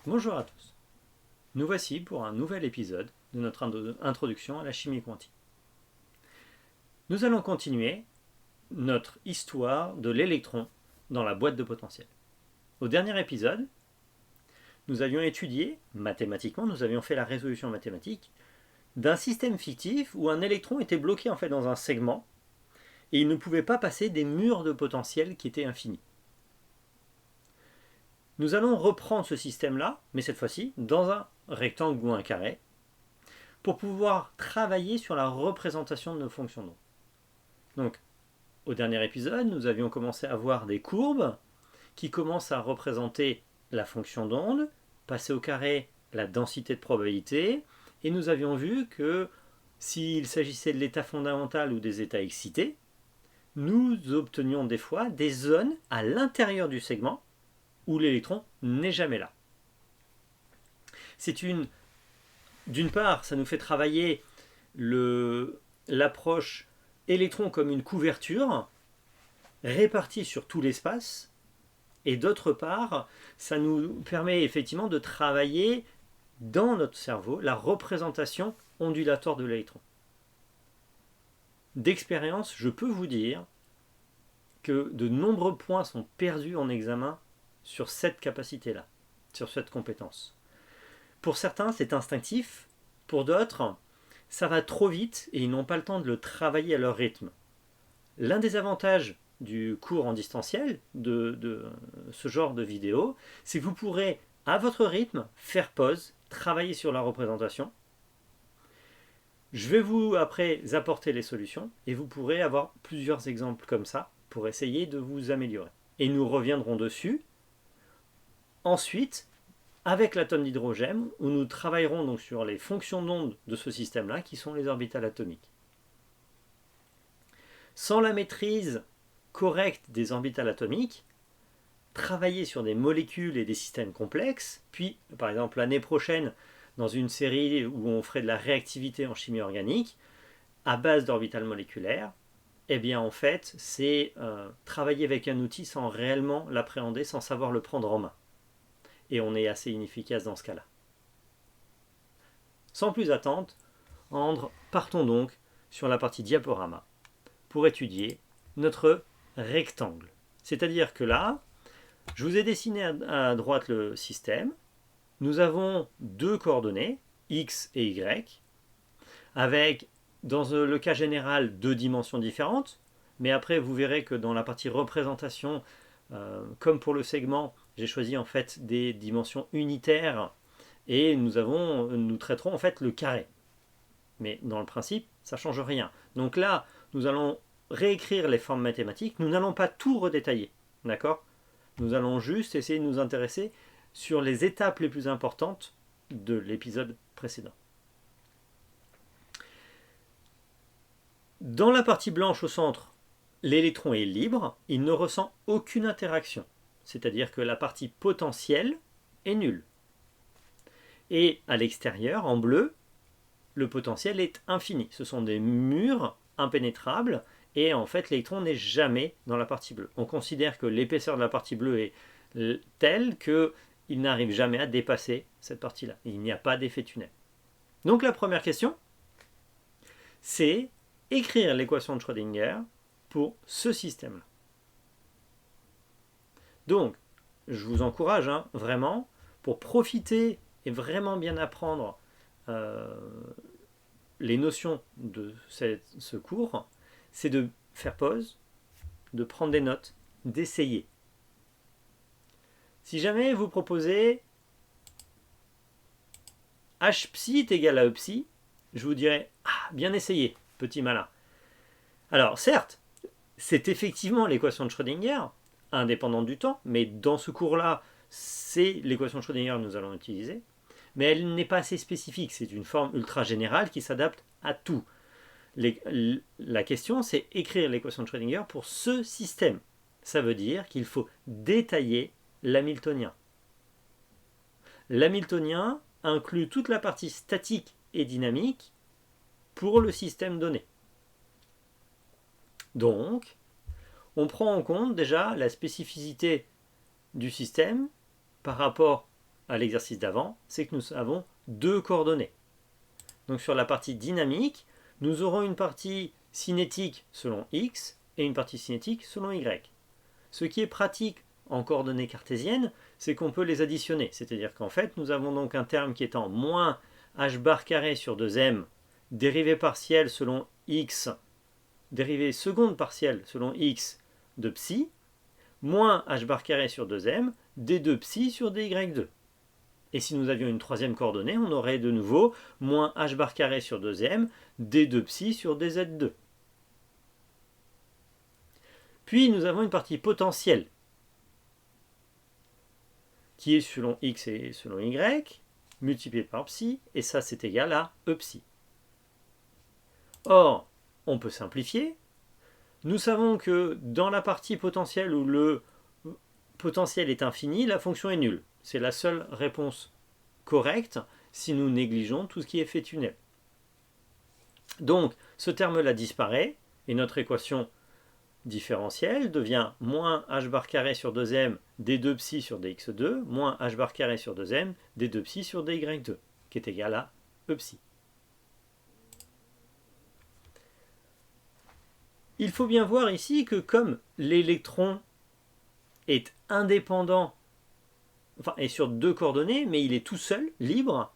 Bonjour à tous. Nous voici pour un nouvel épisode de notre introduction à la chimie quantique. Nous allons continuer notre histoire de l'électron dans la boîte de potentiel. Au dernier épisode, nous avions étudié mathématiquement, nous avions fait la résolution mathématique d'un système fictif où un électron était bloqué en fait dans un segment et il ne pouvait pas passer des murs de potentiel qui étaient infinis. Nous allons reprendre ce système-là, mais cette fois-ci dans un rectangle ou un carré, pour pouvoir travailler sur la représentation de nos fonctions d'onde. Donc, au dernier épisode, nous avions commencé à voir des courbes qui commencent à représenter la fonction d'onde, passer au carré la densité de probabilité, et nous avions vu que s'il s'agissait de l'état fondamental ou des états excités, nous obtenions des fois des zones à l'intérieur du segment où l'électron n'est jamais là. D'une part, ça nous fait travailler l'approche électron comme une couverture répartie sur tout l'espace, et d'autre part, ça nous permet effectivement de travailler dans notre cerveau la représentation ondulatoire de l'électron. D'expérience, je peux vous dire que de nombreux points sont perdus en examen sur cette capacité-là, sur cette compétence. Pour certains, c'est instinctif. Pour d'autres, ça va trop vite et ils n'ont pas le temps de le travailler à leur rythme. L'un des avantages du cours en distanciel, de ce genre de vidéo, c'est que vous pourrez, à votre rythme, faire pause, travailler sur la représentation. Je vais vous, après, apporter les solutions et vous pourrez avoir plusieurs exemples comme ça pour essayer de vous améliorer. Et nous reviendrons dessus. Ensuite, avec l'atome d'hydrogène, où nous travaillerons donc sur les fonctions d'onde de ce système-là, qui sont les orbitales atomiques. Sans la maîtrise correcte des orbitales atomiques, travailler sur des molécules et des systèmes complexes, puis par exemple l'année prochaine, dans une série où on ferait de la réactivité en chimie organique, à base d'orbitales moléculaires, eh bien en fait, c'est travailler avec un outil sans réellement l'appréhender, sans savoir le prendre en main. Et on est assez inefficace dans ce cas-là. Sans plus attendre, partons donc sur la partie diaporama pour étudier notre rectangle. C'est-à-dire que là, je vous ai dessiné à droite le système. Nous avons deux coordonnées, x et y, avec, dans le cas général, deux dimensions différentes. Mais après, vous verrez que dans la partie représentation, comme pour le segment, j'ai choisi en fait des dimensions unitaires et nous traiterons en fait le carré. Mais dans le principe, ça ne change rien. Donc là, nous allons réécrire les formes mathématiques. Nous n'allons pas tout redétailler. D'accord ? Nous allons juste essayer de nous intéresser sur les étapes les plus importantes de l'épisode précédent. Dans la partie blanche au centre, l'électron est libre, il ne ressent aucune interaction. C'est-à-dire que la partie potentielle est nulle. Et à l'extérieur, en bleu, le potentiel est infini. Ce sont des murs impénétrables et en fait l'électron n'est jamais dans la partie bleue. On considère que l'épaisseur de la partie bleue est telle qu'il n'arrive jamais à dépasser cette partie-là. Il n'y a pas d'effet tunnel. Donc la première question, c'est écrire l'équation de Schrödinger pour ce système-là. Donc, je vous encourage vraiment, pour profiter et vraiment bien apprendre les notions de ce cours, c'est de faire pause, de prendre des notes, d'essayer. Si jamais vous proposez H psi est égal à E psi, je vous dirais bien essayé, petit malin. Alors, certes, c'est effectivement l'équation de Schrödinger, indépendante du temps, mais dans ce cours-là, c'est l'équation de Schrödinger que nous allons utiliser, mais elle n'est pas assez spécifique, c'est une forme ultra générale qui s'adapte à tout. La question, c'est écrire l'équation de Schrödinger pour ce système. Ça veut dire qu'il faut détailler l'hamiltonien. L'hamiltonien inclut toute la partie statique et dynamique pour le système donné. Donc, on prend en compte déjà la spécificité du système par rapport à l'exercice d'avant, c'est que nous avons deux coordonnées. Donc sur la partie dynamique, nous aurons une partie cinétique selon x et une partie cinétique selon y. Ce qui est pratique en coordonnées cartésiennes, c'est qu'on peut les additionner. C'est-à-dire qu'en fait, nous avons donc un terme qui est en moins h bar carré sur 2m, dérivée partielle selon x, dérivée seconde partielle selon x de psi, moins h bar carré sur 2m, d2 psi sur dy2. Et si nous avions une troisième coordonnée, on aurait de nouveau moins h bar carré sur 2m, d2 psi sur dz2. Puis nous avons une partie potentielle qui est selon x et selon y, multiplié par psi, et ça c'est égal à e psi. Or, on peut simplifier. Nous savons que dans la partie potentielle où le potentiel est infini, la fonction est nulle. C'est la seule réponse correcte si nous négligeons tout ce qui est effet tunnel. Donc, ce terme-là disparaît, et notre équation différentielle devient moins h bar carré sur 2m d2 psi sur dx2 moins h bar carré sur 2m d2 psi sur dy2, qui est égal à e psi. Il faut bien voir ici que comme l'électron est indépendant, enfin est sur deux coordonnées, mais il est tout seul, libre,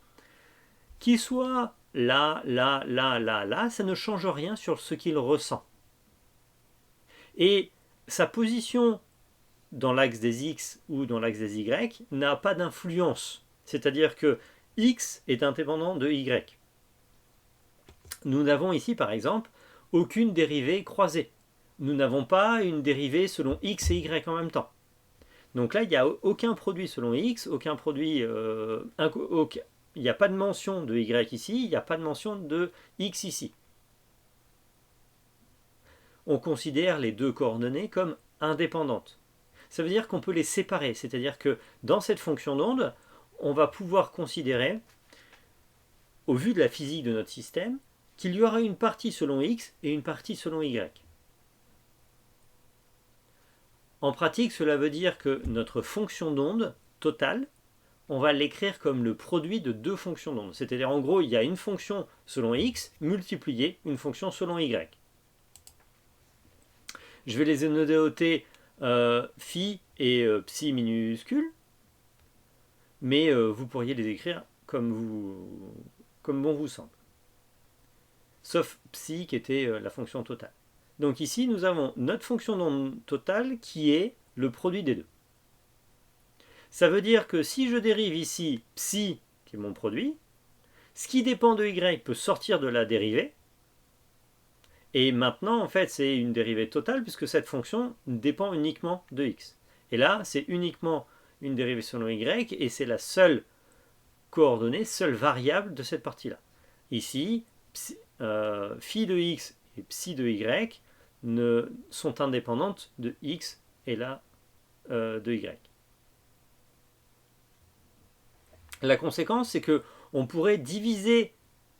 qu'il soit là, là, là, là, là, ça ne change rien sur ce qu'il ressent. Et sa position dans l'axe des x ou dans l'axe des y n'a pas d'influence. C'est-à-dire que x est indépendant de y. Nous n'avons ici, par exemple, aucune dérivée croisée. Nous n'avons pas une dérivée selon x et y en même temps. Donc là, il n'y a aucun produit selon x, aucun produit... il n'y a pas de mention de y ici, il n'y a pas de mention de x ici. On considère les deux coordonnées comme indépendantes. Ça veut dire qu'on peut les séparer, c'est-à-dire que dans cette fonction d'onde, on va pouvoir considérer, au vu de la physique de notre système, qu'il y aura une partie selon x et une partie selon y. En pratique, cela veut dire que notre fonction d'onde totale, on va l'écrire comme le produit de deux fonctions d'onde. C'est-à-dire, en gros, il y a une fonction selon x multipliée une fonction selon y. Je vais les noter phi et psi minuscules, mais vous pourriez les écrire comme bon vous semble. Sauf psi qui était la fonction totale. Donc ici, nous avons notre fonction d'onde totale qui est le produit des deux. Ça veut dire que si je dérive ici psi, qui est mon produit, ce qui dépend de y peut sortir de la dérivée. Et maintenant, en fait, c'est une dérivée totale puisque cette fonction dépend uniquement de x. Et là, c'est uniquement une dérivée selon y et c'est la seule coordonnée, seule variable de cette partie-là. Ici, phi de x et psi de y sont indépendantes de x et là de y. La conséquence, c'est que on pourrait diviser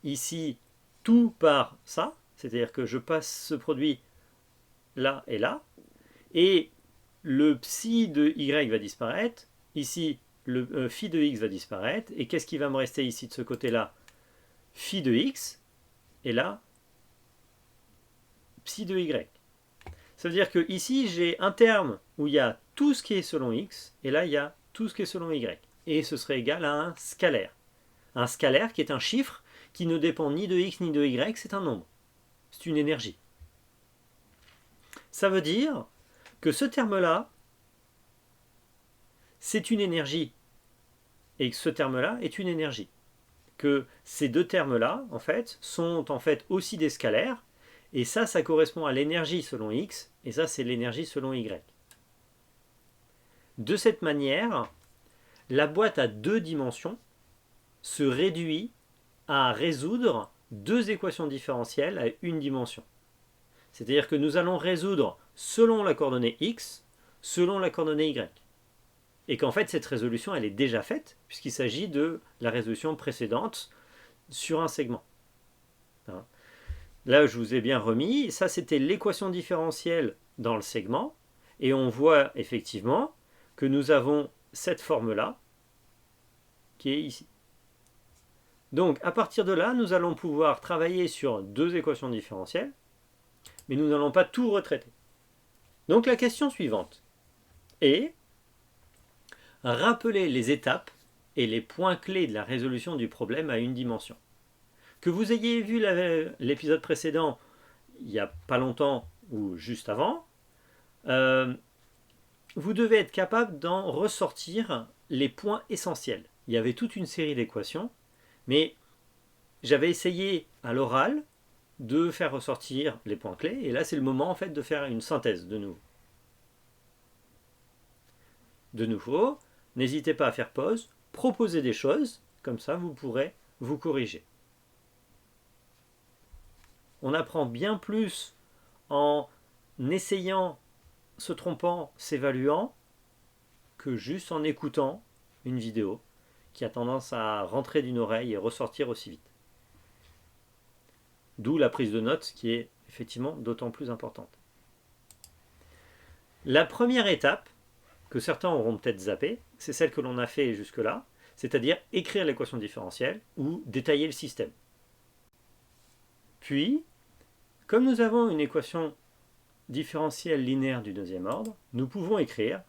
ici tout par ça, c'est-à-dire que je passe ce produit là, et le psi de y va disparaître, ici le phi de x va disparaître, et qu'est-ce qui va me rester ici de ce côté-là? Phi de x, et là, psi de y. Ça veut dire que ici j'ai un terme où il y a tout ce qui est selon x, et là il y a tout ce qui est selon y. Et ce serait égal à un scalaire. Un scalaire qui est un chiffre qui ne dépend ni de x ni de y, c'est un nombre. C'est une énergie. Ça veut dire que ce terme-là, c'est une énergie. Et que ce terme-là est une énergie. Que ces deux termes-là, en fait, sont en fait aussi des scalaires. Et ça correspond à l'énergie selon x, et ça, c'est l'énergie selon y. De cette manière, la boîte à deux dimensions se réduit à résoudre deux équations différentielles à une dimension. C'est-à-dire que nous allons résoudre selon la coordonnée x, selon la coordonnée y. Et qu'en fait, cette résolution, elle est déjà faite, puisqu'il s'agit de la résolution précédente sur un segment. Là, je vous ai bien remis. Ça, c'était l'équation différentielle dans le segment. Et on voit effectivement que nous avons cette forme-là, qui est ici. Donc à partir de là, nous allons pouvoir travailler sur deux équations différentielles, mais nous n'allons pas tout retraiter. Donc la question suivante est rappeler les étapes et les points clés de la résolution du problème à une dimension. Que vous ayez vu l'épisode précédent il n'y a pas longtemps ou juste avant, vous devez être capable d'en ressortir les points essentiels. Il y avait toute une série d'équations, mais j'avais essayé à l'oral de faire ressortir les points clés, et là c'est le moment en fait de faire une synthèse de nouveau. De nouveau, n'hésitez pas à faire pause, proposer des choses, comme ça vous pourrez vous corriger. On apprend bien plus en essayant, se trompant, s'évaluant, que juste en écoutant une vidéo qui a tendance à rentrer d'une oreille et ressortir aussi vite. D'où la prise de notes qui est effectivement d'autant plus importante. La première étape, que certains auront peut-être zappé, c'est celle que l'on a fait jusque-là, c'est-à-dire écrire l'équation différentielle ou détailler le système. Puis, comme nous avons une équation différentielle linéaire du deuxième ordre, nous pouvons écrire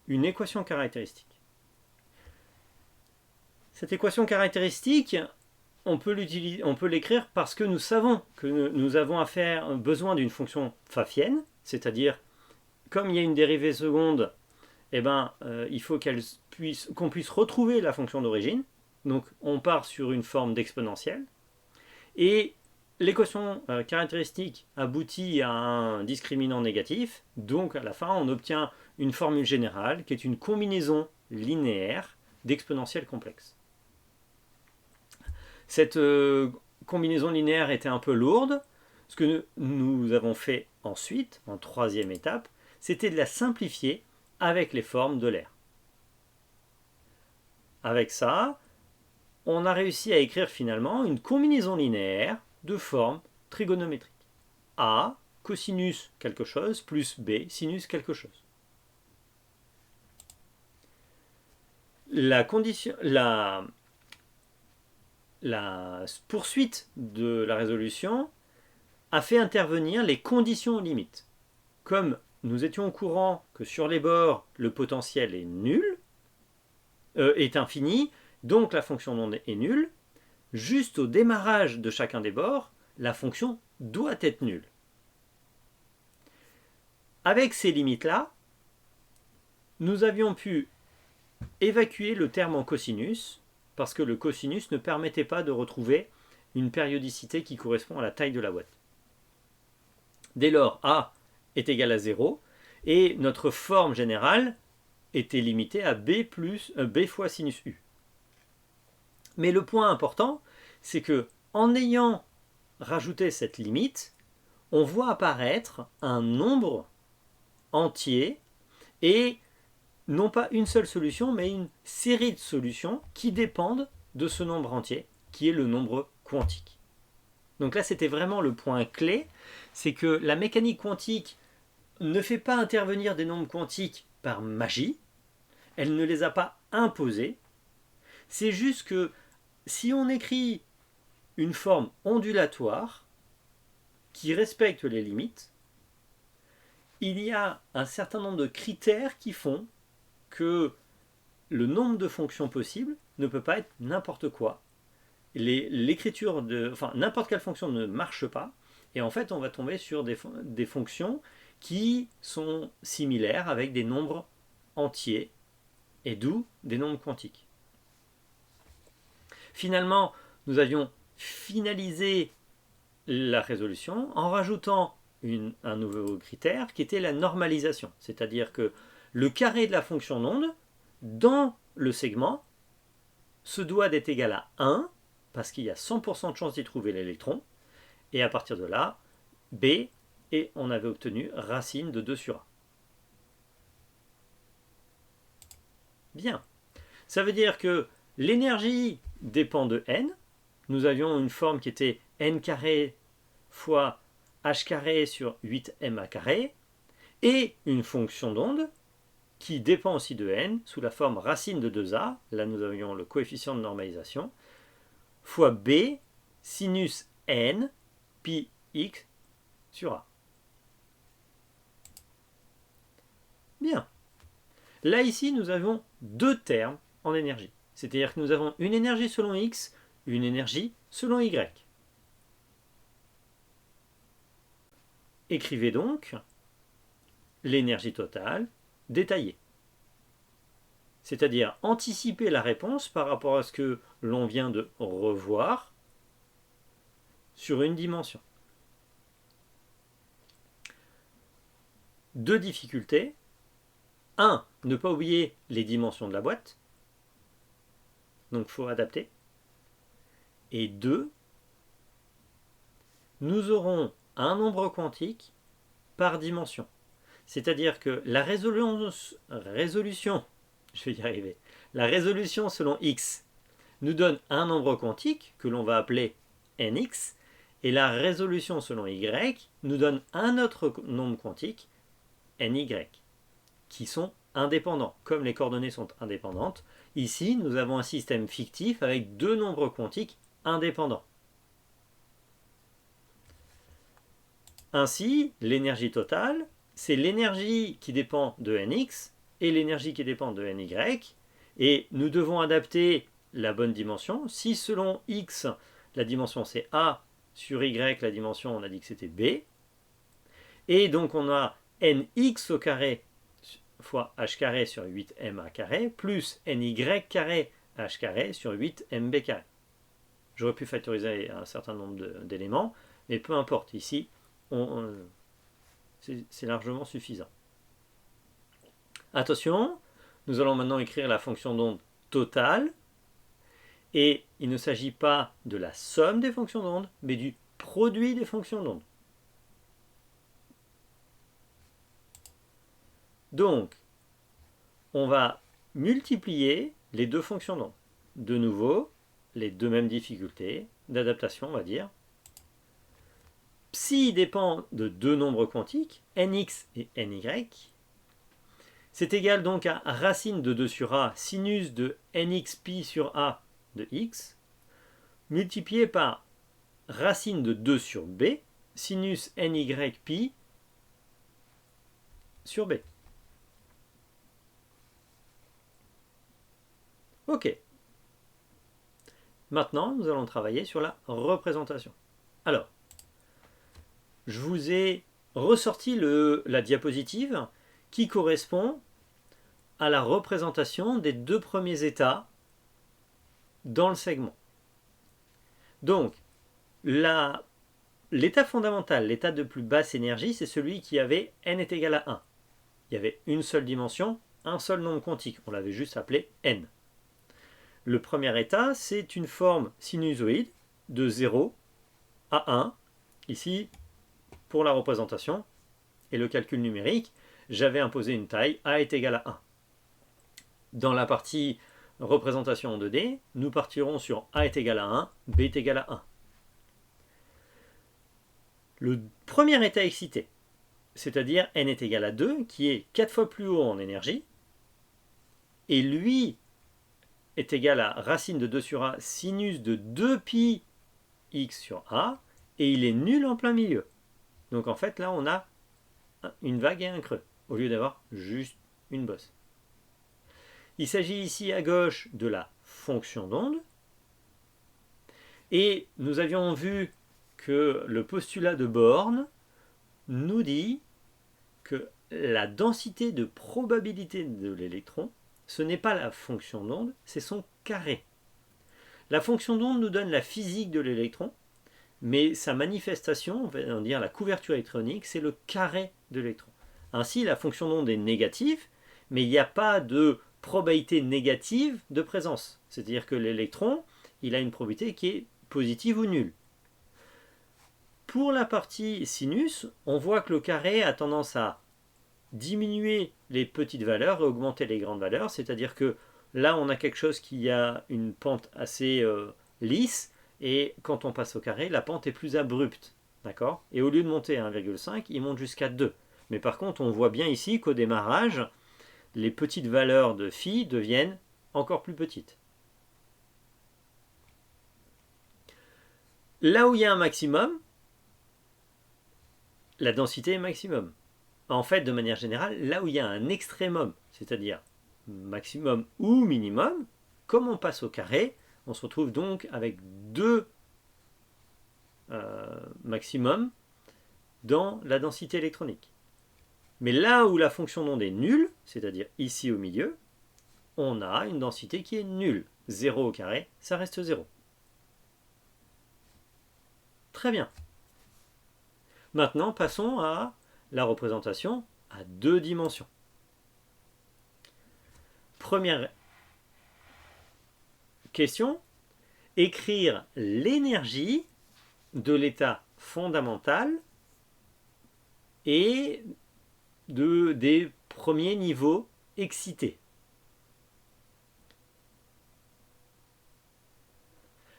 une équation caractéristique. Cette équation caractéristique, on peut l'écrire parce que nous savons que nous avons besoin d'une fonction pfaffienne, c'est-à-dire, comme il y a une dérivée seconde, il faut qu'on puisse retrouver la fonction d'origine. Donc on part sur une forme d'exponentielle. Et l'équation caractéristique aboutit à un discriminant négatif. Donc à la fin, on obtient une formule générale qui est une combinaison linéaire d'exponentielles complexes. Cette combinaison linéaire était un peu lourde. Ce que nous avons fait ensuite, en troisième étape, c'était de la simplifier avec les formes de l'air. Avec ça, on a réussi à écrire finalement une combinaison linéaire de formes trigonométriques. A, cosinus quelque chose, plus B, sinus quelque chose. La poursuite de la résolution a fait intervenir les conditions limites. Comme nous étions au courant que sur les bords, le potentiel est nul, est infini, donc la fonction d'onde est nulle, juste au démarrage de chacun des bords, la fonction doit être nulle. Avec ces limites-là, nous avions pu évacuer le terme en cosinus, parce que le cosinus ne permettait pas de retrouver une périodicité qui correspond à la taille de la boîte. Dès lors, A est égal à 0, et notre forme générale était limitée à B fois sinus U. Mais le point important, c'est que en ayant rajouté cette limite, on voit apparaître un nombre entier et non pas une seule solution, mais une série de solutions qui dépendent de ce nombre entier, qui est le nombre quantique. Donc là, c'était vraiment le point clé, c'est que la mécanique quantique ne fait pas intervenir des nombres quantiques par magie, elle ne les a pas imposés, c'est juste que si on écrit une forme ondulatoire qui respecte les limites, il y a un certain nombre de critères qui font que le nombre de fonctions possibles ne peut pas être n'importe quoi. N'importe quelle fonction ne marche pas, et en fait on va tomber sur des fonctions qui sont similaires avec des nombres entiers, et d'où des nombres quantiques. Finalement, nous avions finalisé la résolution en rajoutant un nouveau critère qui était la normalisation, c'est-à-dire que le carré de la fonction d'onde dans le segment se doit d'être égal à 1 parce qu'il y a 100% de chance d'y trouver l'électron, et à partir de là, B, et on avait obtenu racine de 2 sur A. Bien. Ça veut dire que l'énergie dépend de n. Nous avions une forme qui était n carré fois h carré sur 8ma carré, et une fonction d'onde qui dépend aussi de n, sous la forme racine de 2a, là nous avions le coefficient de normalisation, fois b sinus n pi x sur a. Bien. Là, ici, nous avons deux termes en énergie. C'est-à-dire que nous avons une énergie selon x, une énergie selon y. Écrivez donc l'énergie totale détaillée. C'est-à-dire anticiper la réponse par rapport à ce que l'on vient de revoir sur une dimension. Deux difficultés. 1. Ne pas oublier les dimensions de la boîte. Donc il faut adapter. Et 2. Nous aurons un nombre quantique par dimension. C'est-à-dire que la résolution, je vais y arriver, la résolution selon x nous donne un nombre quantique que l'on va appeler nx, et la résolution selon y nous donne un autre nombre quantique, ny, qui sont indépendants. Comme les coordonnées sont indépendantes, ici nous avons un système fictif avec deux nombres quantiques indépendants. Ainsi, l'énergie totale, c'est l'énergie qui dépend de nx et l'énergie qui dépend de ny, et nous devons adapter la bonne dimension. Si selon x, la dimension c'est a, sur y, la dimension on a dit que c'était b, et donc on a nx au carré fois h carré sur 8ma carré, plus ny carré h carré sur 8mb carré. J'aurais pu factoriser un certain nombre d'éléments, mais peu importe, ici, c'est largement suffisant. Attention, nous allons maintenant écrire la fonction d'onde totale, et il ne s'agit pas de la somme des fonctions d'onde, mais du produit des fonctions d'onde. Donc, on va multiplier les deux fonctions d'onde. De nouveau, les deux mêmes difficultés d'adaptation, on va dire. Psi dépend de deux nombres quantiques, nx et ny. C'est égal donc à racine de 2 sur a, sinus de nx pi sur a de x, multiplié par racine de 2 sur b, sinus ny pi sur b. Ok. Maintenant, nous allons travailler sur la représentation. Alors, je vous ai ressorti la diapositive qui correspond à la représentation des deux premiers états dans le segment. Donc, l'état fondamental, l'état de plus basse énergie, c'est celui qui avait n est égal à 1. Il y avait une seule dimension, un seul nombre quantique. On l'avait juste appelé n. Le premier état, c'est une forme sinusoïde de 0 à 1. Ici, pour la représentation et le calcul numérique, j'avais imposé une taille, a est égal à 1. Dans la partie représentation en 2D, nous partirons sur a est égal à 1, b est égal à 1. Le premier état excité, c'est-à-dire n est égal à 2, qui est 4 fois plus haut en énergie, et lui est égal à racine de 2 sur a sinus de 2 pi x sur a, et il est nul en plein milieu. Donc en fait, là, on a une vague et un creux, au lieu d'avoir juste une bosse. Il s'agit ici à gauche de la fonction d'onde, et nous avions vu que le postulat de Born nous dit que la densité de probabilité de l'électron, ce n'est pas la fonction d'onde, c'est son carré. La fonction d'onde nous donne la physique de l'électron, mais sa manifestation, on va dire la couverture électronique, c'est le carré de l'électron. Ainsi, la fonction d'onde est négative, mais il n'y a pas de probabilité négative de présence. C'est-à-dire que l'électron, il a une probabilité qui est positive ou nulle. Pour la partie sinus, on voit que le carré a tendance à diminuer les petites valeurs et augmenter les grandes valeurs, c'est-à-dire que là on a quelque chose qui a une pente assez lisse, et quand on passe au carré, la pente est plus abrupte, d'accord ? Et au lieu de monter à 1,5, il monte jusqu'à 2. Mais par contre, on voit bien ici qu'au démarrage, les petites valeurs de phi deviennent encore plus petites. Là où il y a un maximum, la densité est maximum. En fait, de manière générale, là où il y a un extrémum, c'est-à-dire maximum ou minimum, comme on passe au carré, on se retrouve donc avec deux maximums dans la densité électronique. Mais là où la fonction d'onde est nulle, c'est-à-dire ici au milieu, on a une densité qui est nulle. 0 au carré, ça reste 0. Très bien. Maintenant, passons à la représentation à deux dimensions. Première question, écrire l'énergie de l'état fondamental et des premiers niveaux excités.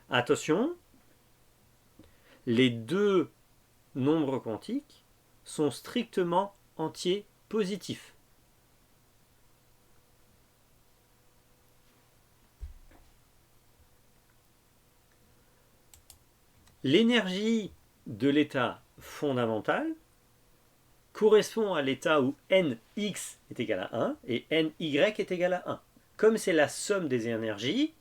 Attention, les deux nombres quantiques sont strictement entiers positifs. L'énergie de l'état fondamental correspond à l'état où nx est égal à 1 et ny est égal à 1. Comme c'est la somme des énergies,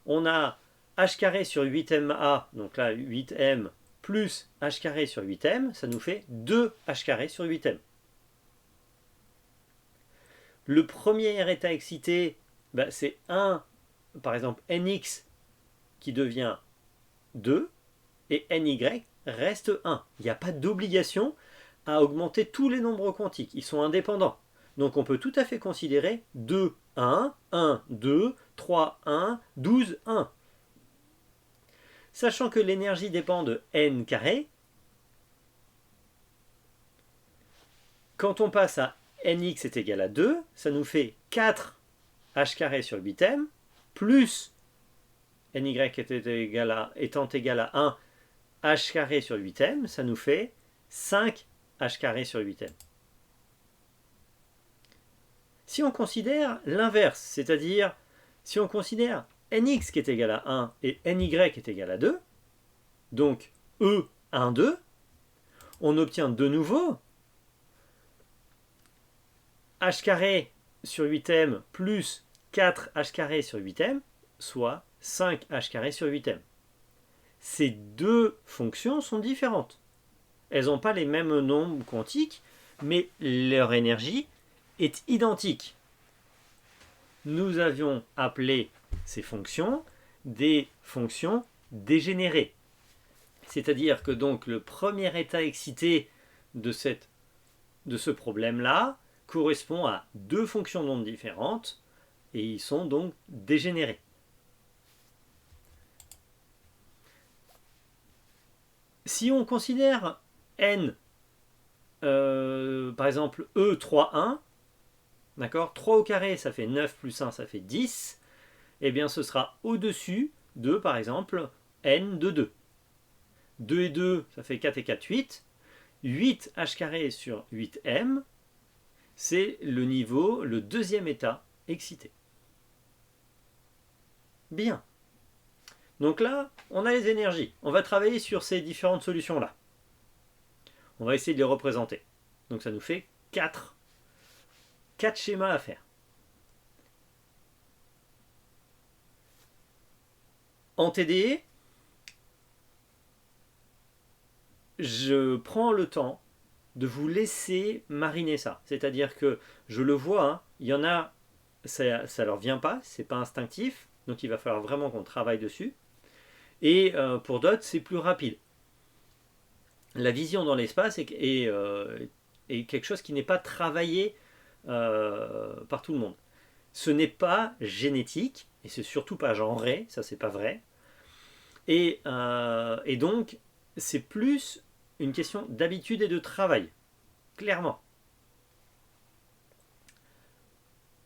on a h carré sur 8ma, donc là 8m, plus h carré sur 8m, ça nous fait 2h carré sur 8m. Le premier état excité, c'est 1, par exemple nx, qui devient 2, et ny reste 1. Il n'y a pas d'obligation à augmenter tous les nombres quantiques. Ils sont indépendants. Donc on peut tout à fait considérer 2, 1, 1, 2, 3, 1, 12, 1. Sachant que l'énergie dépend de n carré, quand on passe à nx est égal à 2, ça nous fait 4 h carré sur 8m, plus ny étant égal à 1, h carré sur 8m, ça nous fait 5 h carré sur 8m. Si on considère l'inverse, c'est-à-dire si on considère nx qui est égal à 1 et ny est égal à 2, donc E 1, 2, on obtient de nouveau h carré sur 8m plus 4 h carré sur 8m, soit 5 h carré sur 8m. Ces deux fonctions sont différentes. Elles n'ont pas les mêmes nombres quantiques, mais leur énergie est identique. Nous avions appelé ces fonctions des fonctions dégénérées. C'est-à-dire que donc le premier état excité de ce problème-là correspond à deux fonctions d'onde différentes et ils sont donc dégénérés. Si on considère n, par exemple E 3, 1, d'accord, 3 au carré ça fait 9 plus 1 ça fait 10, et bien ce sera au-dessus de, par exemple, n de 2. 2 et 2, ça fait 4 et 4, 8. 8 h carré sur 8m, c'est le niveau, le deuxième état excité. Bien. Donc là, on a les énergies. On va travailler sur ces différentes solutions-là. On va essayer de les représenter. Donc ça nous fait 4 schémas à faire. En TDE, je prends le temps de vous laisser mariner ça. C'est-à-dire que je le vois, hein, il y en a, ça leur vient pas, c'est pas instinctif, donc il va falloir vraiment qu'on travaille dessus. Et pour d'autres, c'est plus rapide. La vision dans l'espace est quelque chose qui n'est pas travaillé par tout le monde. Ce n'est pas génétique, et c'est surtout pas genré, ça c'est pas vrai. Et donc, c'est plus une question d'habitude et de travail, clairement.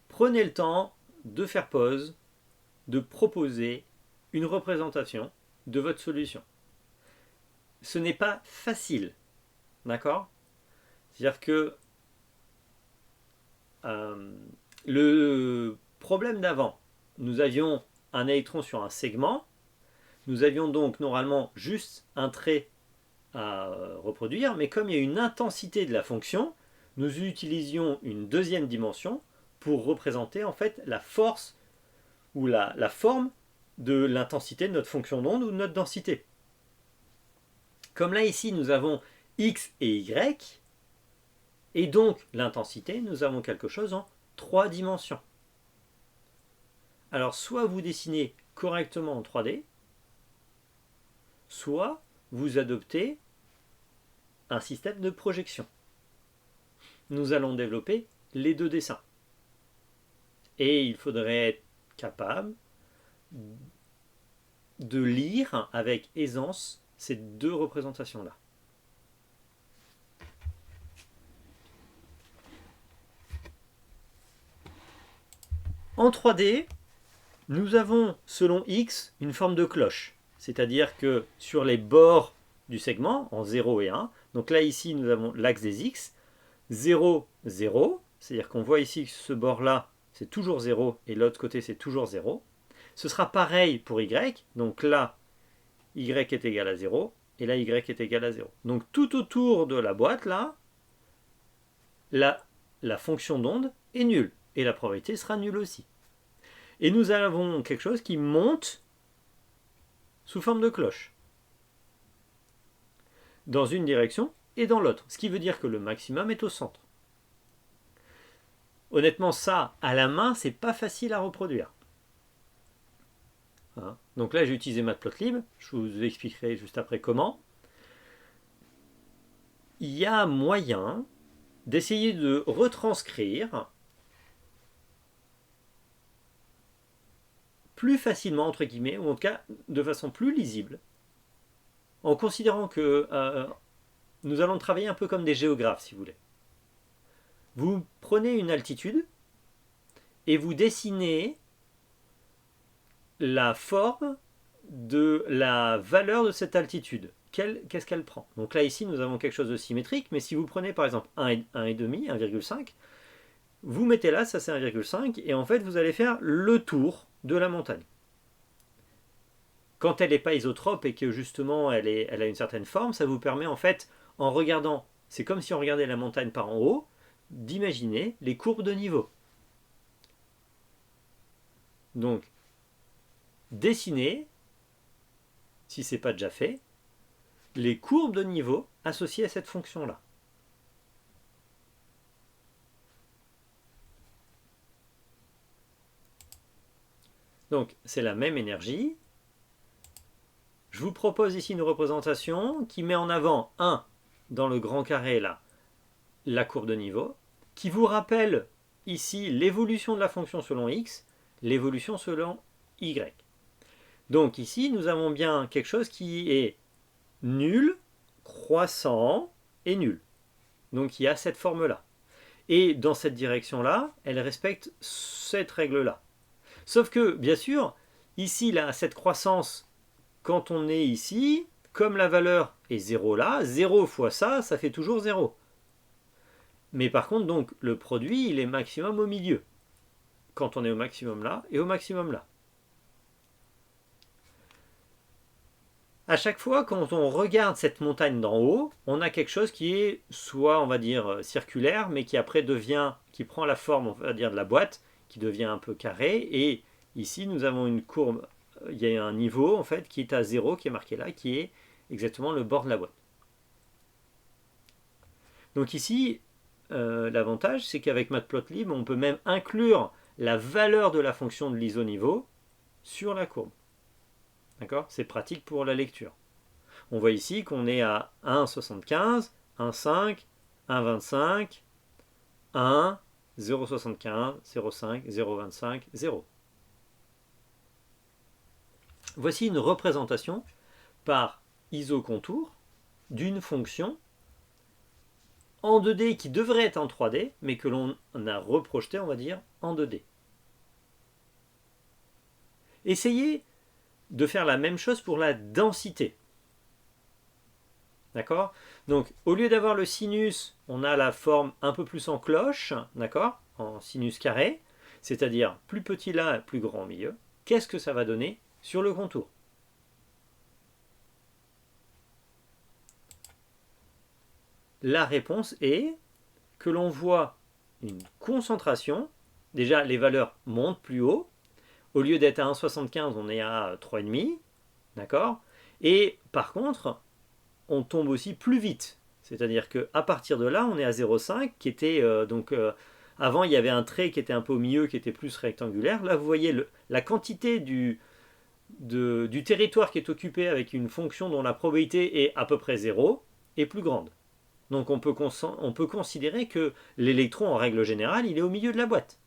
Prenez le temps de faire pause, de proposer une représentation de votre solution. Ce n'est pas facile, d'accord? C'est-à-dire que Le problème d'avant, nous avions un électron sur un segment, nous avions donc normalement juste un trait à reproduire, mais comme il y a une intensité de la fonction, nous utilisions une deuxième dimension pour représenter en fait la force ou la forme de l'intensité de notre fonction d'onde ou de notre densité. Comme là ici nous avons x et y, et donc l'intensité, nous avons quelque chose en 3 dimensions. Alors soit vous dessinez correctement en 3D, soit vous adoptez un système de projection. Nous allons développer les deux dessins. Et il faudrait être capable de lire avec aisance ces deux représentations-là. En 3D, nous avons, selon x, une forme de cloche. C'est-à-dire que sur les bords du segment, en 0 et 1, donc là ici nous avons l'axe des x, 0, 0, c'est-à-dire qu'on voit ici que ce bord-là, c'est toujours 0, et l'autre côté, c'est toujours 0. Ce sera pareil pour y, donc là, y est égal à 0, et là, y est égal à 0. Donc tout autour de la boîte, là, la fonction d'onde est nulle, et la probabilité sera nulle aussi. Et nous avons quelque chose qui monte sous forme de cloche, dans une direction et dans l'autre, ce qui veut dire que le maximum est au centre. Honnêtement, ça, à la main, c'est pas facile à reproduire. Hein, donc là, j'ai utilisé Matplotlib, je vous expliquerai juste après comment. Il y a moyen d'essayer de retranscrire plus facilement, entre guillemets, ou en tout cas de façon plus lisible, en considérant que nous allons travailler un peu comme des géographes, si vous voulez. Vous prenez une altitude et vous dessinez la forme de la valeur de cette altitude. Qu'est-ce qu'elle prend? Donc là, ici, nous avons quelque chose de symétrique, mais si vous prenez par exemple 1,5, 1,5, vous mettez là, ça c'est 1,5, et en fait, vous allez faire le tour de la montagne. Quand elle n'est pas isotrope et que justement elle a une certaine forme, ça vous permet en fait, en regardant, c'est comme si on regardait la montagne par en haut, d'imaginer les courbes de niveau. Donc, dessinez, si ce n'est pas déjà fait, les courbes de niveau associées à cette fonction-là. Donc, c'est la même énergie. Je vous propose ici une représentation qui met en avant, dans le grand carré là, la courbe de niveau, qui vous rappelle ici l'évolution de la fonction selon x, l'évolution selon y. Donc ici, nous avons bien quelque chose qui est nul, croissant et nul. Donc il y a cette forme-là. Et dans cette direction-là, elle respecte cette règle-là. Sauf que, bien sûr, ici, là, cette croissance, quand on est ici, comme la valeur est 0 là, 0 fois ça, ça fait toujours 0. Mais par contre, donc, le produit, il est maximum au milieu. Quand on est au maximum là et au maximum là. À chaque fois, quand on regarde cette montagne d'en haut, on a quelque chose qui est soit, on va dire, circulaire, mais qui après qui prend la forme, on va dire, de la boîte, qui devient un peu carré. Et ici, nous avons une courbe, il y a un niveau, en fait, qui est à 0, qui est marqué là, qui est exactement le bord de la boîte. Donc ici, l'avantage, c'est qu'avec Matplotlib, on peut même inclure la valeur de la fonction de l'isoniveau sur la courbe. D'accord? C'est pratique pour la lecture. On voit ici qu'on est à 1,75, 1,5, 1,25, 1, 0,75, 0,5, 0,25, 0. Voici une représentation par isocontour d'une fonction en 2D qui devrait être en 3D, mais que l'on a reprojeté, on va dire, en 2D. Essayez de faire la même chose pour la densité. D'accord? Donc, au lieu d'avoir le sinus, on a la forme un peu plus en cloche, d'accord? En sinus carré. c'est-à-dire plus petit là, plus grand au milieu, qu'est-ce que ça va donner sur le contour? La réponse est que l'on voit une concentration. Déjà, les valeurs montent plus haut. Au lieu d'être à 1,75, on est à 3,5. D'accord? Et par contre, on tombe aussi plus vite. C'est-à-dire qu'à partir de là, on est à 0,5, qui était avant, il y avait un trait qui était un peu au milieu, qui était plus rectangulaire. Là, vous voyez la quantité du territoire qui est occupé avec une fonction dont la probabilité est à peu près 0 est plus grande. Donc on peut considérer que l'électron, en règle générale, il est au milieu de la boîte.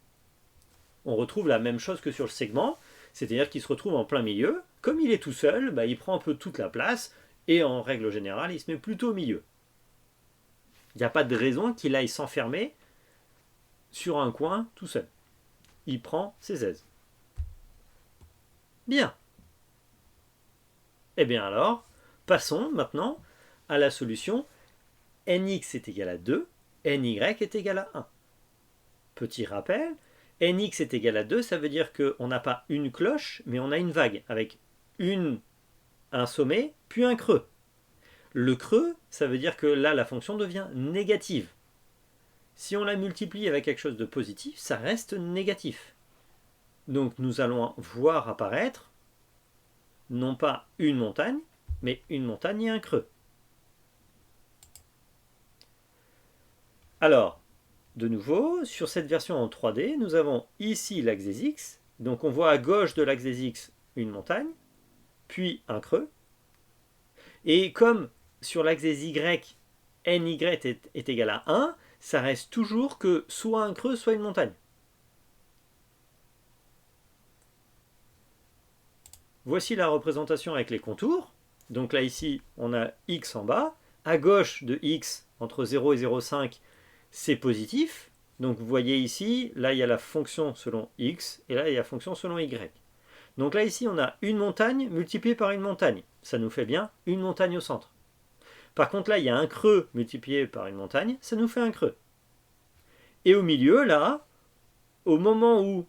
On retrouve la même chose que sur le segment, c'est-à-dire qu'il se retrouve en plein milieu. Comme il est tout seul, il prend un peu toute la place, et en règle générale, il se met plutôt au milieu. Il n'y a pas de raison qu'il aille s'enfermer sur un coin tout seul. Il prend ses aises. Bien. Eh bien alors, passons maintenant à la solution nx est égal à 2, ny est égal à 1. Petit rappel, nx est égal à 2, ça veut dire qu'on n'a pas une cloche, mais on a une vague, avec un sommet, puis un creux. Le creux, ça veut dire que là, la fonction devient négative. Si on la multiplie avec quelque chose de positif, ça reste négatif. Donc nous allons voir apparaître, non pas une montagne, mais une montagne et un creux. Alors, de nouveau, sur cette version en 3D, nous avons ici l'axe des X. Donc on voit à gauche de l'axe des X une montagne, puis un creux. Et comme sur l'axe des Y, ny est égal à 1, ça reste toujours que soit un creux, soit une montagne. Voici la représentation avec les contours. Donc là ici, on a x en bas. À gauche de x, entre 0 et 0,5, c'est positif. Donc vous voyez ici, là il y a la fonction selon x, et là il y a la fonction selon y. Donc là ici, on a une montagne multipliée par une montagne. Ça nous fait bien une montagne au centre. Par contre là, il y a un creux multiplié par une montagne, ça nous fait un creux. Et au milieu, là, au moment où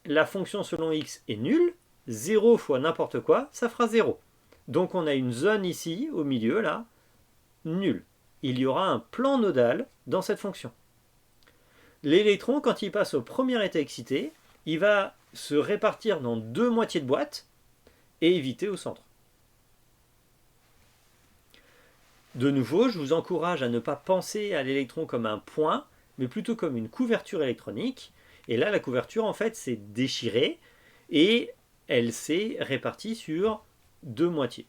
la fonction selon x est nulle, 0 fois n'importe quoi, ça fera 0. Donc on a une zone ici, au milieu, là, nulle. Il y aura un plan nodal dans cette fonction. L'électron, quand il passe au premier état excité, il va se répartir dans deux moitiés de boîte et éviter au centre. De nouveau, je vous encourage à ne pas penser à l'électron comme un point, mais plutôt comme une couverture électronique. Et là, la couverture, en fait, s'est déchirée et elle s'est répartie sur deux moitiés.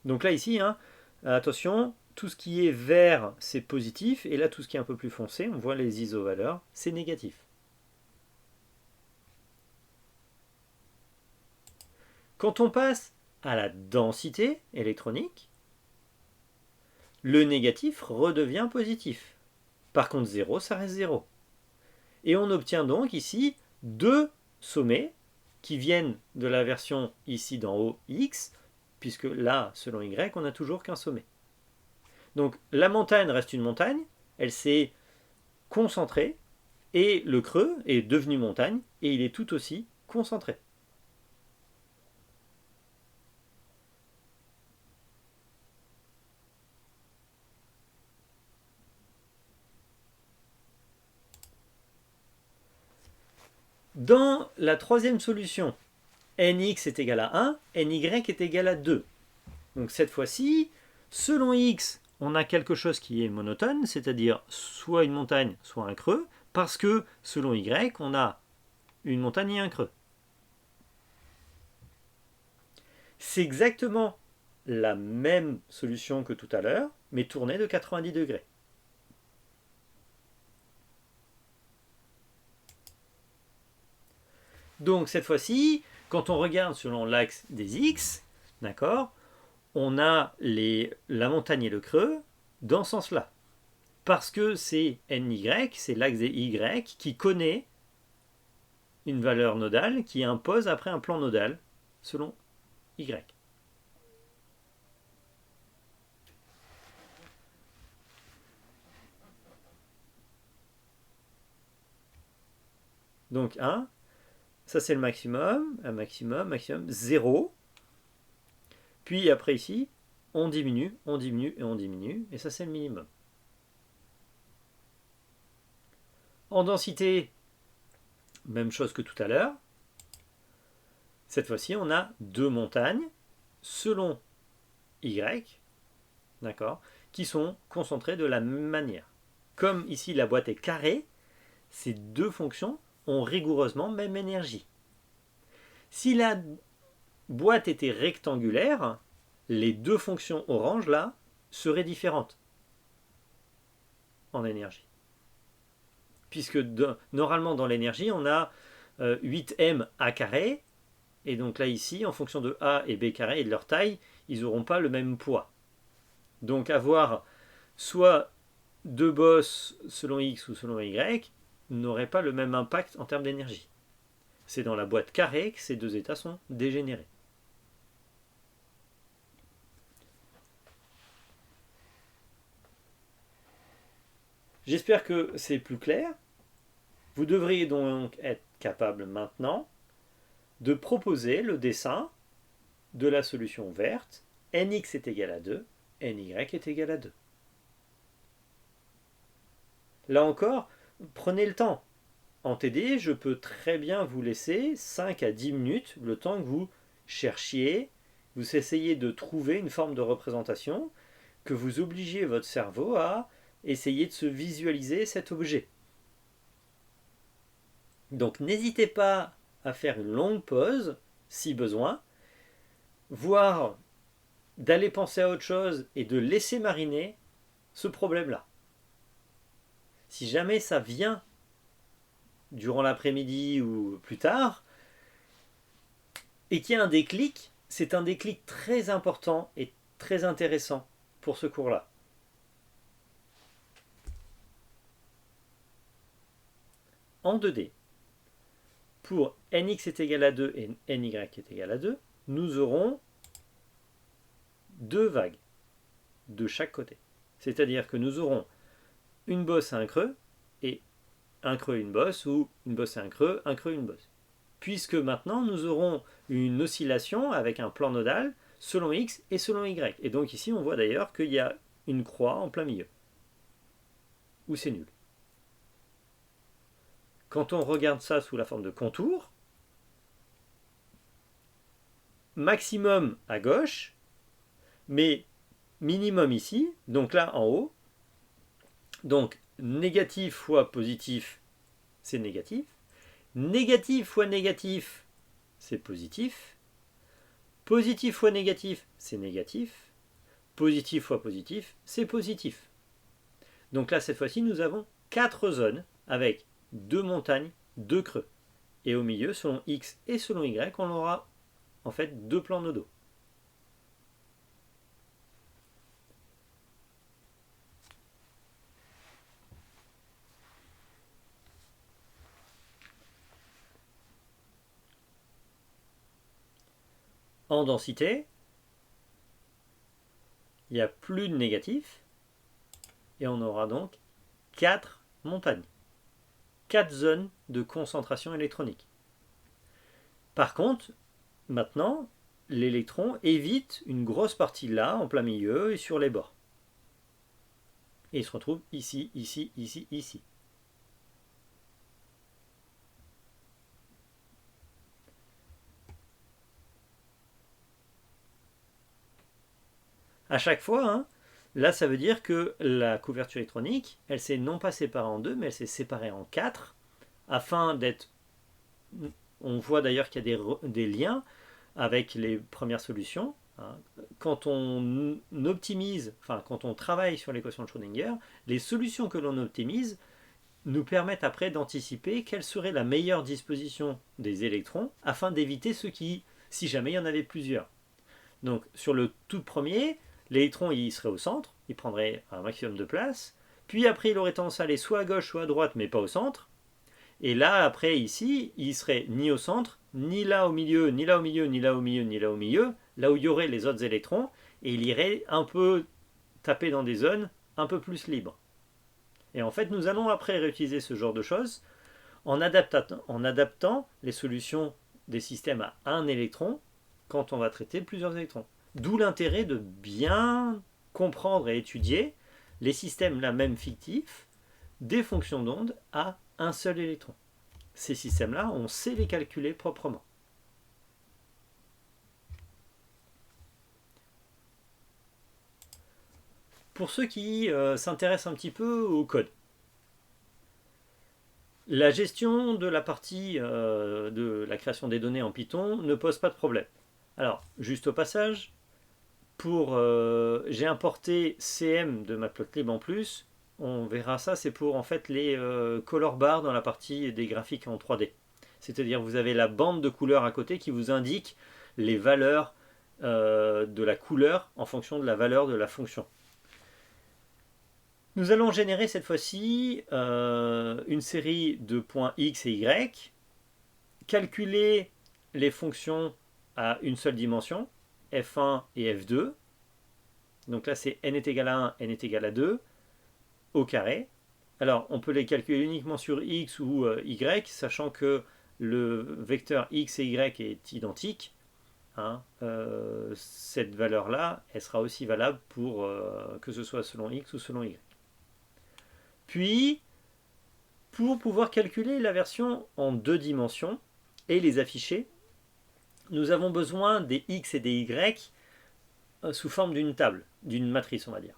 Donc là, ici, attention, tout ce qui est vert, c'est positif, et là, tout ce qui est un peu plus foncé, on voit les isovaleurs, c'est négatif. Quand on passe à la densité électronique, le négatif redevient positif. Par contre, 0, ça reste 0. Et on obtient donc ici deux sommets qui viennent de la version ici d'en haut x, puisque là, selon y, on n'a toujours qu'un sommet. Donc la montagne reste une montagne, elle s'est concentrée, et le creux est devenu montagne, et il est tout aussi concentré. Dans la troisième solution, nx est égal à 1, ny est égal à 2. Donc cette fois-ci, selon x, on a quelque chose qui est monotone, c'est-à-dire soit une montagne, soit un creux, parce que selon y, on a une montagne et un creux. C'est exactement la même solution que tout à l'heure, mais tournée de 90 degrés. Donc cette fois-ci, quand on regarde selon l'axe des x, d'accord, on a la montagne et le creux dans ce sens-là. Parce que c'est ny, c'est l'axe des y qui connaît une valeur nodale qui impose après un plan nodal selon y. Donc 1, ça c'est le maximum, un maximum, maximum, 0. Puis après ici, on diminue et on diminue, et ça c'est le minimum. En densité, même chose que tout à l'heure. Cette fois-ci, on a deux montagnes selon Y, d'accord, qui sont concentrées de la même manière. Comme ici la boîte est carrée, ces deux fonctions ont rigoureusement même énergie. Si la boîte était rectangulaire, les deux fonctions orange là seraient différentes en énergie. Puisque normalement dans l'énergie, on a 8m a carré, et donc là ici, en fonction de a et b carré et de leur taille, ils n'auront pas le même poids. Donc avoir soit deux bosses selon x ou selon y n'aurait pas le même impact en termes d'énergie. C'est dans la boîte carrée que ces deux états sont dégénérés. J'espère que c'est plus clair. Vous devriez donc être capable maintenant de proposer le dessin de la solution verte. Nx est égal à 2, Ny est égal à 2. Là encore, prenez le temps. En TD, je peux très bien vous laisser 5 à 10 minutes, le temps que vous cherchiez, vous essayez de trouver une forme de représentation, que vous obligiez votre cerveau à essayer de se visualiser cet objet. Donc n'hésitez pas à faire une longue pause, si besoin, voire d'aller penser à autre chose et de laisser mariner ce problème-là. Si jamais ça vient durant l'après-midi ou plus tard, et qu'il y a un déclic, c'est un déclic très important et très intéressant pour ce cours-là. En 2D, pour nx est égal à 2 et ny est égal à 2, nous aurons deux vagues de chaque côté. C'est-à-dire que nous aurons une bosse et un creux, et un creux et une bosse, ou une bosse et un creux, une bosse. Puisque maintenant nous aurons une oscillation avec un plan nodal selon x et selon y. Et donc ici on voit d'ailleurs qu'il y a une croix en plein milieu. Ou c'est nul. Quand on regarde ça sous la forme de contour, maximum à gauche, mais minimum ici, donc là en haut. Donc négatif fois positif, c'est négatif. Négatif fois négatif, c'est positif. Positif fois négatif, c'est négatif. Positif fois positif, c'est positif. Donc là, cette fois-ci, nous avons 4 zones avec 2 montagnes, 2 creux. Et au milieu, selon x et selon y, on aura en fait 2 plans nodaux. En densité, il n'y a plus de négatif, et on aura donc 4 montagnes, 4 zones de concentration électronique. Par contre, maintenant, l'électron évite une grosse partie là, en plein milieu et sur les bords. Et il se retrouve ici, ici, ici, ici. À chaque fois, hein, là ça veut dire que la couverture électronique, elle s'est non pas séparée en deux, mais elle s'est séparée en 4, afin d'être... On voit d'ailleurs qu'il y a des liens avec les premières solutions. Quand on optimise, enfin quand on travaille sur l'équation de Schrödinger, les solutions que l'on optimise nous permettent après d'anticiper quelle serait la meilleure disposition des électrons afin d'éviter ce qui, si jamais il y en avait plusieurs. Donc sur le tout premier, l'électron il serait au centre, il prendrait un maximum de place, puis après il aurait tendance à aller soit à gauche soit à droite mais pas au centre, et là après ici il serait ni au centre, ni là au milieu, ni là au milieu, ni là au milieu, ni là au milieu, là où il y aurait les autres électrons, et il irait un peu taper dans des zones un peu plus libres. Et en fait nous allons après réutiliser ce genre de choses en adaptant les solutions des systèmes à un électron quand on va traiter plusieurs électrons. D'où l'intérêt de bien comprendre et étudier les systèmes là même fictifs des fonctions d'onde à un seul électron. Ces systèmes-là, on sait les calculer proprement. Pour ceux qui s'intéressent un petit peu au code, la gestion de la partie de la création des données en Python ne pose pas de problème. Alors, juste au passage, j'ai importé CM de Matplotlib en plus. On verra ça, c'est pour en fait les color bars dans la partie des graphiques en 3D. C'est-à-dire vous avez la bande de couleurs à côté qui vous indique les valeurs de la couleur en fonction de la valeur de la fonction. Nous allons générer cette fois-ci une série de points x et y, calculer les fonctions à une seule dimension, f1 et f2. Donc là c'est n est égal à 1, n est égal à 2, au carré. Alors on peut les calculer uniquement sur x ou y, sachant que le vecteur x et y est identique. Cette valeur-là, elle sera aussi valable pour que ce soit selon x ou selon y. Puis, pour pouvoir calculer la version en 2 dimensions et les afficher, nous avons besoin des x et des y sous forme d'une table, d'une matrice on va dire.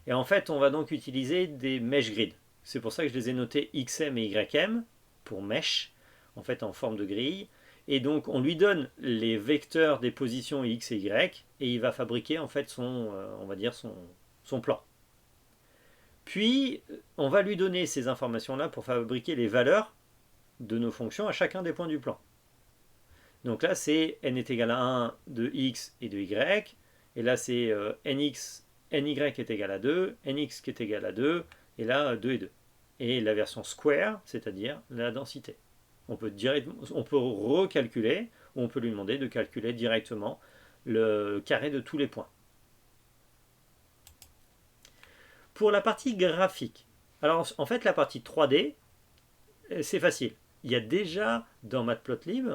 Et en fait, on va donc utiliser des mesh grids. C'est pour ça que je les ai notés xm et ym pour mesh, en fait en forme de grille. Et donc on lui donne les vecteurs des positions x et y, et il va fabriquer en fait on va dire son plan. Puis on va lui donner ces informations-là pour fabriquer les valeurs de nos fonctions à chacun des points du plan. Donc là c'est n est égal à 1 de x et de y, et là c'est ny est égal à 2, nx qui est égal à 2, et là 2 et 2. Et la version square, c'est-à-dire la densité. On peut recalculer, ou on peut lui demander de calculer directement le carré de tous les points. Pour la partie graphique, alors en fait la partie 3D, c'est facile. Il y a déjà dans Matplotlib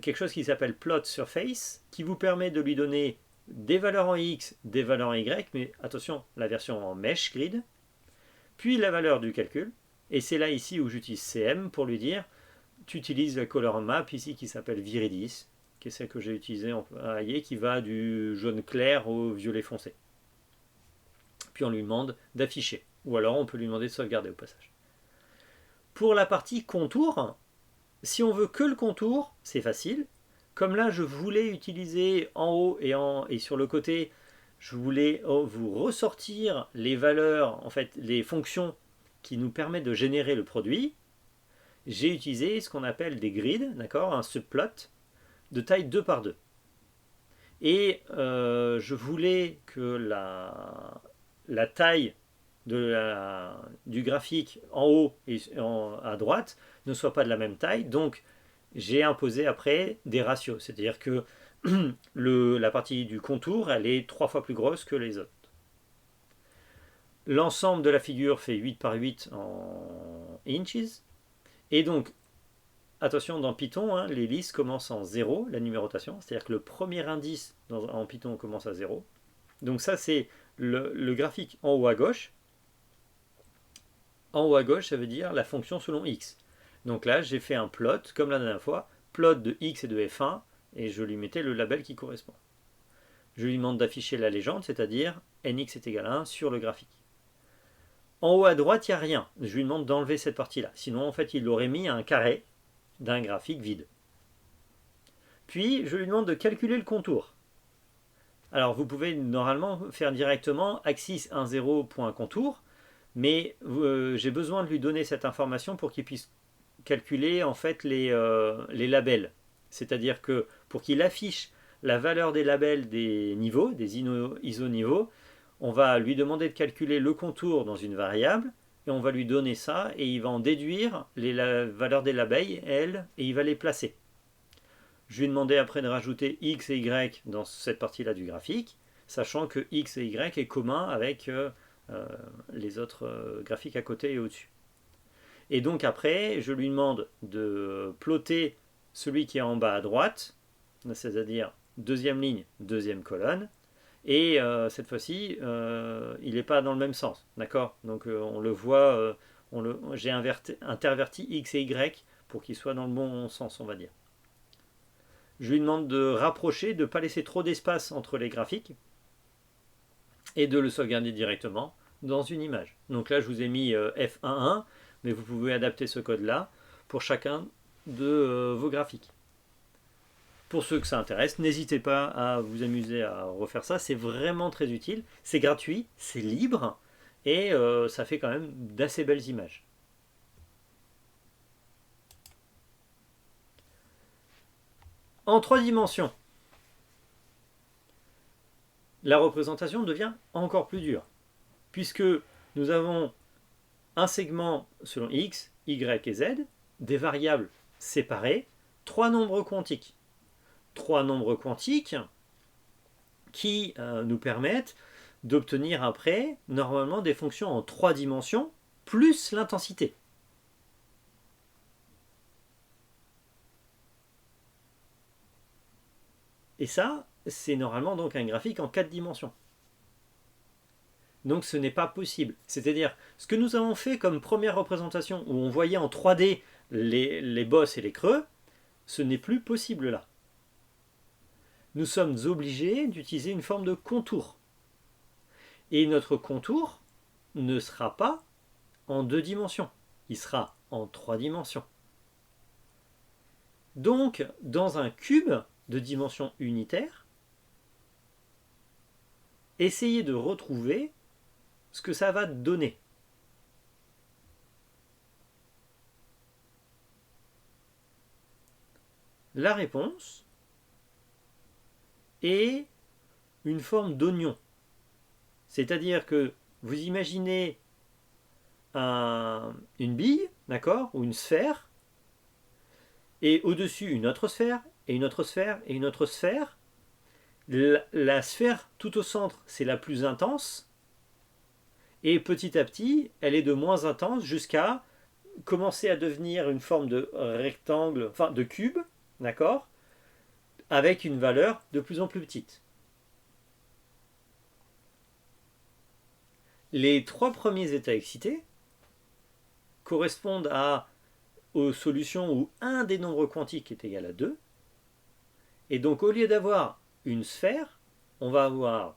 quelque chose qui s'appelle Plot Surface, qui vous permet de lui donner des valeurs en X, des valeurs en Y, mais attention, la version en Mesh Grid, puis la valeur du calcul, et c'est là ici où j'utilise CM pour lui dire, tu utilises la color map ici qui s'appelle Viridis, qui est celle que j'ai utilisée en AI, qui va du jaune clair au violet foncé. Puis on lui demande d'afficher, ou alors on peut lui demander de sauvegarder au passage. Pour la partie contour, si on veut que le contour, c'est facile. Comme là, je voulais utiliser en haut et sur le côté, je voulais vous ressortir les valeurs, en fait, les fonctions qui nous permettent de générer le produit. J'ai utilisé ce qu'on appelle des grids, d'accord, un subplot de taille 2 par 2. Et je voulais que la taille du graphique en haut et à droite ne soit pas de la même taille, donc j'ai imposé après des ratios, c'est-à-dire que la partie du contour elle est 3 fois plus grosse que les autres. L'ensemble de la figure fait 8 par 8 en inches, et donc attention, dans Python les listes commencent en 0, la numérotation, c'est-à-dire que le premier indice en Python commence à 0. Donc ça c'est le graphique en haut à gauche. En haut à gauche, ça veut dire la fonction selon x. Donc là, j'ai fait un plot, comme la dernière fois, plot de x et de f1, et je lui mettais le label qui correspond. Je lui demande d'afficher la légende, c'est-à-dire nx est égal à 1 sur le graphique. En haut à droite, il n'y a rien. Je lui demande d'enlever cette partie-là. Sinon, en fait, il l'aurait mis à un carré d'un graphique vide. Puis, je lui demande de calculer le contour. Alors, vous pouvez normalement faire directement axis 1, 0, point contour, mais j'ai besoin de lui donner cette information pour qu'il puisse calculer en fait les labels. C'est-à-dire que pour qu'il affiche la valeur des labels des niveaux, des iso-niveaux, on va lui demander de calculer le contour dans une variable, et on va lui donner ça, et il va en déduire la valeur des labels, et il va les placer. Je lui ai demandé après de rajouter x et y dans cette partie-là du graphique, sachant que x et y est commun avec les autres graphiques à côté et au-dessus. Et donc après, je lui demande de plotter celui qui est en bas à droite, c'est-à-dire deuxième ligne, deuxième colonne. Et cette fois-ci, il n'est pas dans le même sens. D'accord. Donc on le voit, j'ai interverti X et Y pour qu'il soit dans le bon sens, on va dire. Je lui demande de rapprocher, de ne pas laisser trop d'espace entre les graphiques et de le sauvegarder directement dans une image. Donc là, je vous ai mis F11, mais vous pouvez adapter ce code-là pour chacun de vos graphiques. Pour ceux que ça intéresse, n'hésitez pas à vous amuser à refaire ça. C'est vraiment très utile. C'est gratuit, c'est libre et ça fait quand même d'assez belles images. En 3 dimensions, la représentation devient encore plus dure, puisque nous avons un segment selon x, y et z, des variables séparées, 3 nombres quantiques. 3 nombres quantiques qui nous permettent d'obtenir après, normalement, des fonctions en 3 dimensions, plus l'intensité. Et ça, c'est normalement donc un graphique en 4 dimensions. Donc ce n'est pas possible. C'est-à-dire, ce que nous avons fait comme première représentation, où on voyait en 3D les bosses et les creux, ce n'est plus possible là. Nous sommes obligés d'utiliser une forme de contour. Et notre contour ne sera pas en 2 dimensions, il sera en 3 dimensions. Donc, dans un cube de dimension unitaire, essayez de retrouver ce que ça va donner. La réponse est une forme d'oignon. C'est-à-dire que vous imaginez une bille, d'accord, ou une sphère, et au-dessus une autre sphère, et une autre sphère, et une autre sphère. La sphère tout au centre, c'est la plus intense, et petit à petit, elle est de moins intense jusqu'à commencer à devenir une forme de rectangle, enfin de cube, d'accord, avec une valeur de plus en plus petite. Les 3 premiers états excités correspondent aux solutions où un des nombres quantiques est égal à 2. Et donc au lieu d'avoir une sphère, on va avoir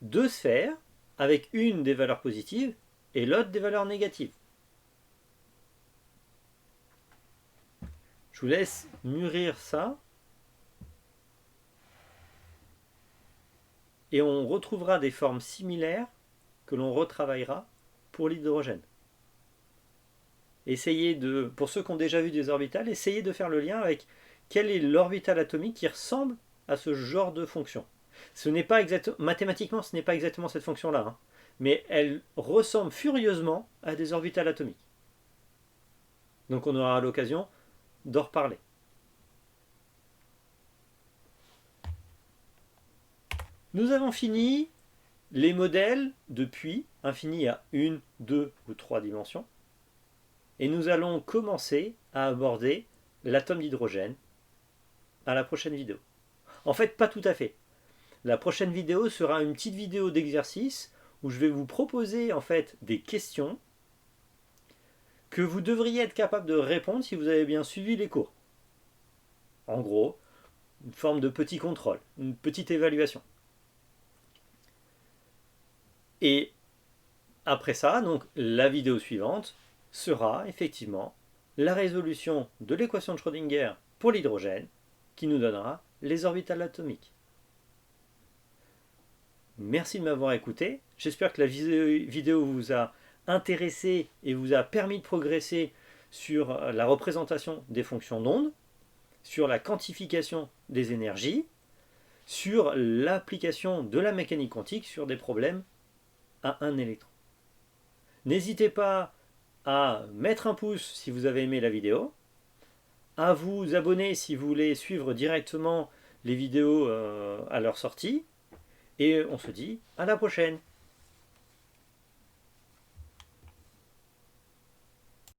2 sphères avec une des valeurs positives et l'autre des valeurs négatives. Je vous laisse mûrir ça. Et on retrouvera des formes similaires que l'on retravaillera pour l'hydrogène. Essayez de, pour ceux qui ont déjà vu des orbitales, essayez de faire le lien avec quel est l'orbital atomique qui ressemble à ce genre de fonction. Ce n'est pas mathématiquement, ce n'est pas exactement cette fonction-là, hein, mais elle ressemble furieusement à des orbitales atomiques. Donc on aura l'occasion d'en reparler. Nous avons fini les modèles de puits infinis à 1, 2 ou 3 dimensions. Et nous allons commencer à aborder l'atome d'hydrogène à la prochaine vidéo. En fait, pas tout à fait. La prochaine vidéo sera une petite vidéo d'exercice où je vais vous proposer en fait des questions que vous devriez être capable de répondre si vous avez bien suivi les cours. En gros, une forme de petit contrôle, une petite évaluation. Et après ça, donc la vidéo suivante sera effectivement la résolution de l'équation de Schrödinger pour l'hydrogène qui nous donnera les orbitales atomiques. Merci de m'avoir écouté. J'espère que la vidéo vous a intéressé et vous a permis de progresser sur la représentation des fonctions d'onde, sur la quantification des énergies, sur l'application de la mécanique quantique sur des problèmes à un électron. N'hésitez pas à mettre un pouce si vous avez aimé la vidéo, à vous abonner si vous voulez suivre directement les vidéos à leur sortie, et on se dit à la prochaine.